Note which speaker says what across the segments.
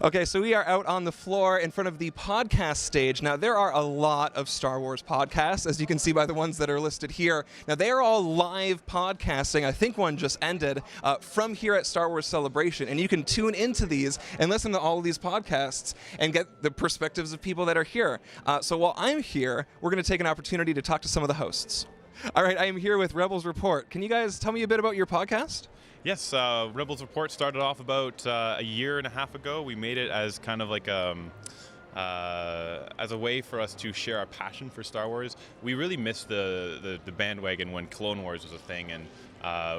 Speaker 1: Okay, so we are out on the floor in front of the podcast stage. Now, there are a lot of Star Wars podcasts, as you can see by the ones that are listed here. Now, they are all live podcasting. I think one just ended from here at Star Wars Celebration. And you can tune into these and listen to all of these podcasts and get the perspectives of people that are here. So while I'm here, we're going to take an opportunity to talk to some of the hosts. All right, I am here with Rebels Report. Can you guys tell me a bit about your podcast?
Speaker 2: Yes, Rebels Report started off about a year and a half ago. We made it as kind of like as a way for us to share our passion for Star Wars. We really missed the bandwagon when Clone Wars was a thing, and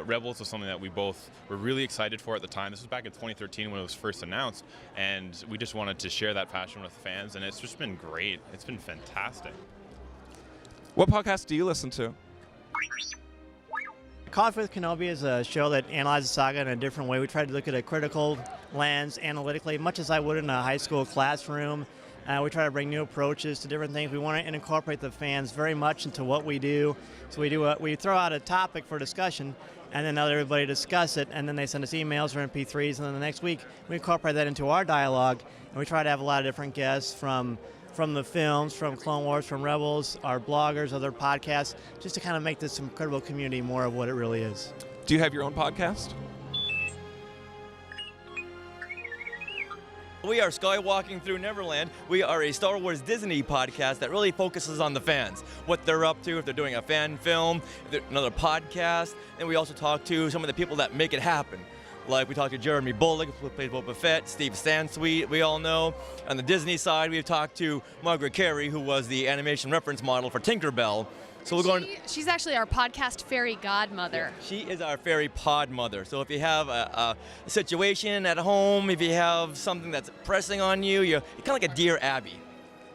Speaker 2: Rebels was something that we both were really excited for at the time. This was back in 2013 when it was first announced, and we just wanted to share that passion with fans, and it's just been great. It's been fantastic.
Speaker 1: What podcast do you listen to?
Speaker 3: Coffee with Kenobi is a show that analyzes saga in a different way. We try to look at a critical lens analytically, much as I would in a high school classroom. We try to bring new approaches to different things. We want to incorporate the fans very much into what we do. So we throw out a topic for discussion, and then let everybody discuss it, and then they send us emails or MP3s, and then the next week we incorporate that into our dialogue, and we try to have a lot of different guests from the films, from Clone Wars, from Rebels, our bloggers, other podcasts, just to kind of make this incredible community more of what it really is.
Speaker 1: Do you have your own podcast?
Speaker 4: We are Skywalking Through Neverland. We are a Star Wars Disney podcast that really focuses on the fans, what they're up to, if they're doing a fan film, another podcast, and we also talk to some of the people that make it happen. Like we talked to Jeremy Bullock, who plays Boba Fett, Steve Sansweet, we all know. On the Disney side, we've talked to Margaret Carey, who was the animation reference model for Tinkerbell. So we're going.
Speaker 5: She's actually our podcast fairy godmother.
Speaker 4: Yeah, she is our fairy pod mother. So if you have a situation at home, if you have something that's pressing on you, you're kind of like a Dear Abby.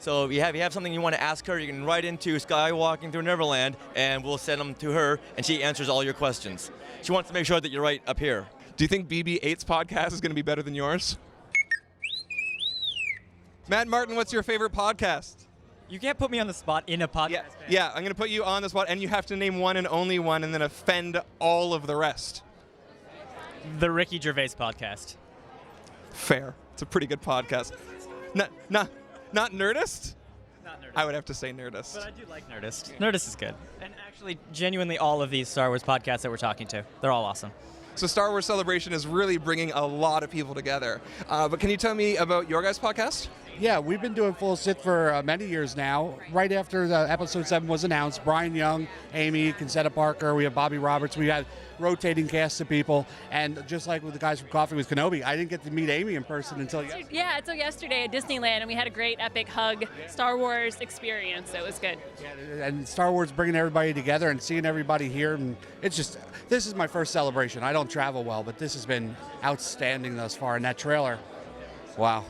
Speaker 4: So if you have something you want to ask her, you can write into Skywalking Through Neverland, and we'll send them to her, and she answers all your questions. She wants to make sure that you're right up here.
Speaker 1: Do you think BB-8's podcast is going to be better than yours? Matt Martin, what's your favorite podcast?
Speaker 6: You can't put me on the spot in a podcast.
Speaker 1: Yeah, I'm going to put you on the spot, and you have to name one and only one, and then offend all of the rest.
Speaker 6: The Ricky Gervais podcast.
Speaker 1: Fair. It's a pretty good podcast. Not Nerdist?
Speaker 6: Not Nerdist.
Speaker 1: I would have to say Nerdist.
Speaker 6: But I do like Nerdist. Nerdist is good. And actually, genuinely, all of these Star Wars podcasts that we're talking to, they're all awesome.
Speaker 1: So Star Wars Celebration is really bringing a lot of people together. But can you tell me about your guys' podcast?
Speaker 7: Yeah, we've been doing Full Sit for many years now. Right after the episode 7 was announced, Brian Young, Amy, Concetta Parker, we have Bobby Roberts, we had rotating casts of people. And just like with the guys from Coffee with Kenobi, I didn't get to meet Amy in person until yesterday.
Speaker 5: Yeah, until yesterday at Disneyland, and we had a great epic hug Star Wars experience, so it was good.
Speaker 7: Yeah, and Star Wars bringing everybody together and seeing everybody here, and it's just, this is my first celebration. I don't travel well, but this has been outstanding thus far, and that trailer, wow.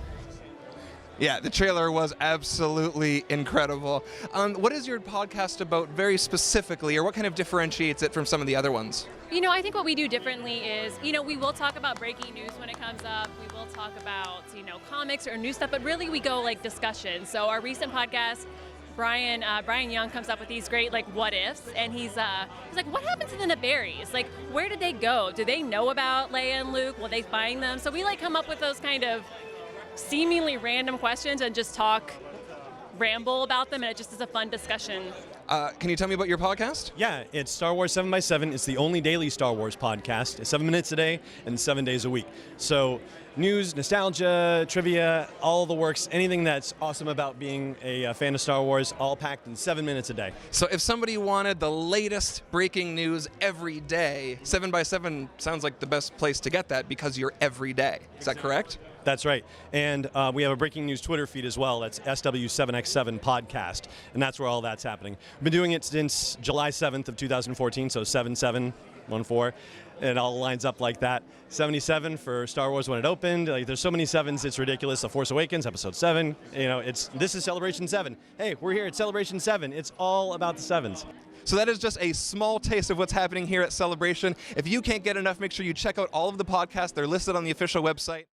Speaker 1: Yeah, the trailer was absolutely incredible. What is your podcast about very specifically, or what kind of differentiates it from some of the other ones?
Speaker 5: You know, I think what we do differently is, we will talk about breaking news when it comes up. We will talk about, comics or new stuff, but really we go like discussion. So our recent podcast, Brian Young comes up with these great what ifs, and he's like, what happened to the Naberries? Like, where did they go? Do they know about Leia and Luke? Will they find them? So we come up with those kind of seemingly random questions and just ramble about them, and it just is a fun discussion.
Speaker 1: Can you tell me about your podcast?
Speaker 8: Yeah, it's Star Wars 7x7. It's the only daily Star Wars podcast. It's 7 minutes a day and 7 days a week. So news, nostalgia, trivia, all the works, anything that's awesome about being a fan of Star Wars, all packed in 7 minutes a day.
Speaker 1: So if somebody wanted the latest breaking news every day, 7x7 sounds like the best place to get that because you're every day. Is that correct?
Speaker 8: That's right. And we have a breaking news Twitter feed as well. That's SW7x7 podcast. And that's where all that's happening. We've been doing it since July 7th of 2014, so 7714. It all lines up like that. 77 for Star Wars when it opened. There's so many sevens, it's ridiculous. The Force Awakens, episode 7. This is Celebration 7. Hey, we're here at Celebration 7. It's all about the sevens.
Speaker 1: So that is just a small taste of what's happening here at Celebration. If you can't get enough, make sure you check out all of the podcasts. They're listed on the official website.